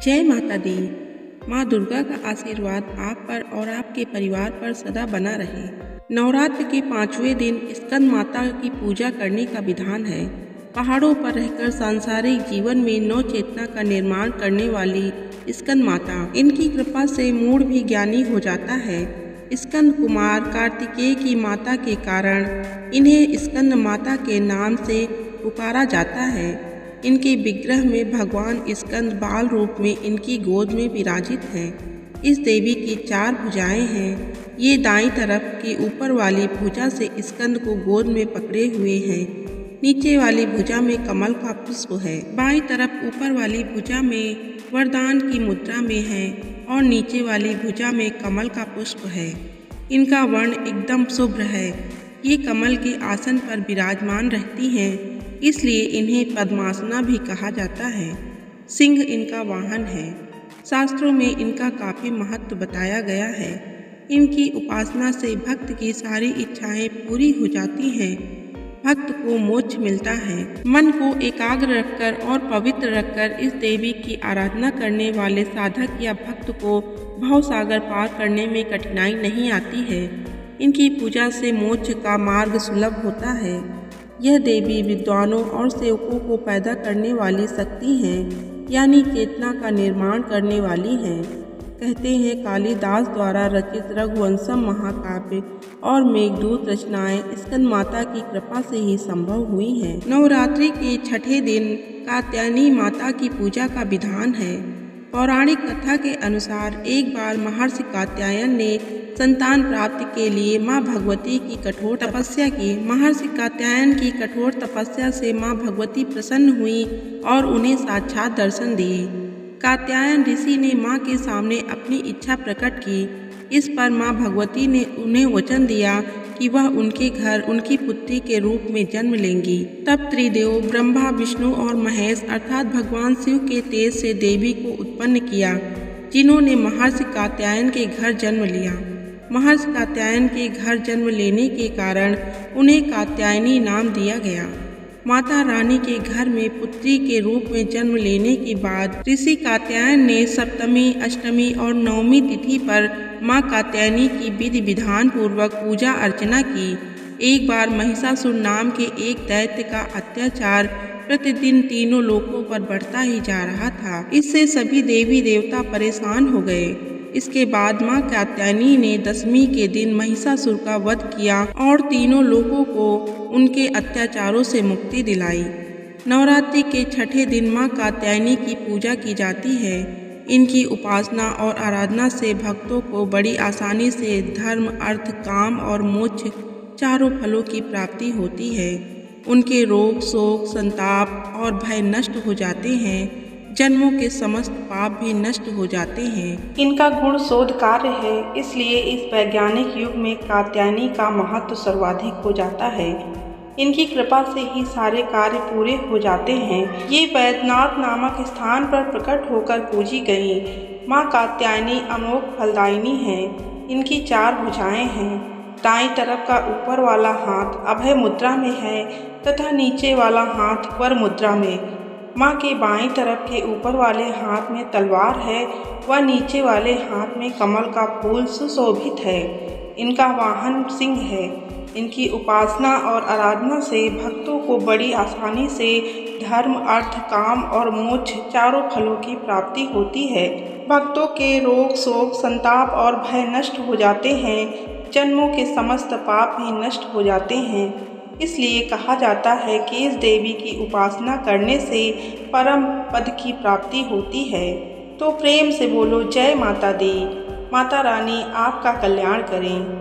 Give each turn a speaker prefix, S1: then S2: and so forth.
S1: जय माता दी। माँ दुर्गा का आशीर्वाद आप पर और आपके परिवार पर सदा बना रहे। नवरात्र के 5वें दिन स्कंद माता की पूजा करने का विधान है। पहाड़ों पर रहकर सांसारिक जीवन में नव चेतना का निर्माण करने वाली स्कंद माता, इनकी कृपा से मूढ़ भी ज्ञानी हो जाता है। स्कंद कुमार कार्तिकेय की माता के कारण इन्हें स्कंद माता के नाम से पुकारा जाता है। इनके विग्रह में भगवान स्कंद बाल रूप में इनकी गोद में विराजित हैं। इस देवी की 4 भुजाएं हैं। ये दाईं तरफ की ऊपर वाली भुजा से स्कंद को गोद में पकड़े हुए हैं। नीचे वाली भुजा में कमल का पुष्प है। बाईं तरफ ऊपर वाली भुजा में वरदान की मुद्रा में है और नीचे वाली भुजा में कमल का पुष्प है। इनका वर्ण एकदम शुभ्र है। ये कमल के आसन पर विराजमान रहती हैं, इसलिए इन्हें पद्मासना भी कहा जाता है। सिंह इनका वाहन है। शास्त्रों में इनका काफ़ी महत्व बताया गया है। इनकी उपासना से भक्त की सारी इच्छाएं पूरी हो जाती हैं। भक्त को मोक्ष मिलता है। मन को एकाग्र रखकर और पवित्र रखकर इस देवी की आराधना करने वाले साधक या भक्त को भवसागर पार करने में कठिनाई नहीं आती है। इनकी पूजा से मोक्ष का मार्ग सुलभ होता है। यह देवी विद्वानों और सेवकों को पैदा करने वाली शक्ति हैं, यानी चेतना का निर्माण करने वाली हैं। कहते हैं कालिदास द्वारा रचित रघुवंशम महाकाव्य और मेघदूत रचनाएं स्कंद माता की कृपा से ही संभव हुई हैं। नवरात्रि के 6ठे दिन कात्यायनी माता की पूजा का विधान है। पौराणिक कथा के अनुसार एक बार महर्षि कात्यायन ने संतान प्राप्ति के लिए माँ भगवती की कठोर तपस्या की। महर्षि कात्यायन की कठोर तपस्या से माँ भगवती प्रसन्न हुई और उन्हें साक्षात दर्शन दिए। कात्यायन ऋषि ने माँ के सामने अपनी इच्छा प्रकट की। इस पर माँ भगवती ने उन्हें वचन दिया कि वह उनके घर उनकी पुत्री के रूप में जन्म लेंगी। तब त्रिदेव ब्रह्मा, विष्णु और महेश अर्थात भगवान शिव के तेज से देवी को उत्पन्न किया, जिन्होंने महर्षि कात्यायन के घर जन्म लिया। महर्षि कात्यायन के घर जन्म लेने के कारण उन्हें कात्यायनी नाम दिया गया। माता रानी के घर में पुत्री के रूप में जन्म लेने के बाद ऋषि कात्यायन ने सप्तमी, अष्टमी और नवमी तिथि पर माँ कात्यायनी की विधि विधान पूर्वक पूजा अर्चना की। एक बार महिषासुर नाम के एक दैत्य का अत्याचार प्रतिदिन तीनों लोकों पर बढ़ता ही जा रहा था। इससे सभी देवी देवता परेशान हो गए। इसके बाद माँ कात्यायनी ने 10वीं के दिन महिषासुर का वध किया और तीनों लोगों को उनके अत्याचारों से मुक्ति दिलाई। नवरात्रि के 6ठे दिन माँ कात्यायनी की पूजा की जाती है। इनकी उपासना और आराधना से भक्तों को बड़ी आसानी से धर्म, अर्थ, काम और मोक्ष 4 फलों की प्राप्ति होती है। उनके रोग, शोक, संताप और भय नष्ट हो जाते हैं। जन्मों के समस्त पाप भी नष्ट हो जाते हैं। इनका गुण शोध कार्य है, इसलिए इस वैज्ञानिक युग में कात्यायनी का महत्व सर्वाधिक हो जाता है। इनकी कृपा से ही सारे कार्य पूरे हो जाते हैं। ये वैद्यनाथ नामक स्थान पर प्रकट होकर पूजी गई माँ कात्यायनी अमोघ फलदायिनी है। इनकी 4 भुजाएं हैं। दाईं तरफ का ऊपर वाला हाथ अभय मुद्रा में है तथा नीचे वाला हाथ वर मुद्रा में। माँ के बाईं तरफ के ऊपर वाले हाथ में तलवार है व नीचे वाले हाथ में कमल का फूल सुशोभित है। इनका वाहन सिंह है। इनकी उपासना और आराधना से भक्तों को बड़ी आसानी से धर्म, अर्थ, काम और मोक्ष 4 फलों की प्राप्ति होती है। भक्तों के रोग, शोक, संताप और भय नष्ट हो जाते हैं। जन्मों के समस्त पाप भी नष्ट हो जाते हैं। इसलिए कहा जाता है कि इस देवी की उपासना करने से परम पद की प्राप्ति होती है। तो प्रेम से बोलो जय माता दी। माता रानी आपका कल्याण करें।